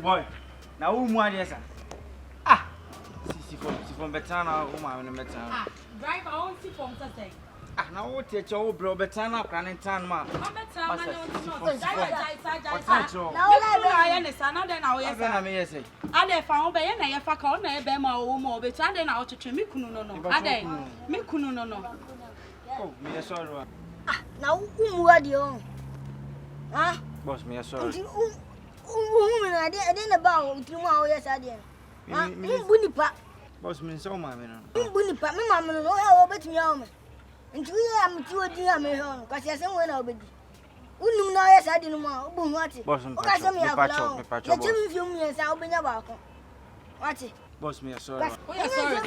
Boy, now who more yes? Ah, si from Betana, who my name Betana. Ah, drive our own see from Saturday. Ah, now what teach your bro Betana, Cranin Tan man. I'm better, I know then I'll yes. I never found by any if I call Bema or more, but I didn't out to me Kuno. I didn't me Kuno. Oh, me a sorry. Ah, now who are you? Ah, boss, me a sorry. I didn't about 2 hours. Yes, I did. Bunipa. Boss, me so my man. Bunipa, my mamma, no, I bet me on. And 3 am 2 dear me home, because I said when I'll be. Wouldn't know, yes, I didn't know. Boom, what? Because I'm a patch. Let me few minutes, I'll be about. What's it? Boss, me a sorry. Sorry,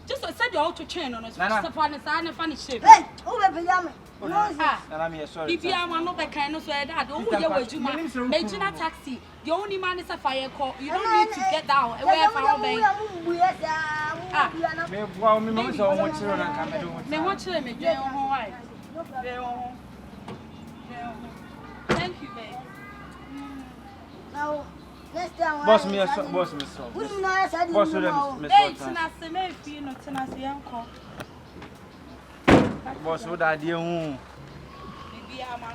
just said you ought to chain on us. Funny shape. Hey, over Pajama. I'm sorry. If you are not that kind of way, that don't make a taxi. The only man is a fire call. You don't need to get down. Where for me, watch them in jail. Thank you, babe. Now, next time, boss, me a boss, me so. Boss, it's not the main fee, not to us, uncle. Boss, what I do? Maybe I'm a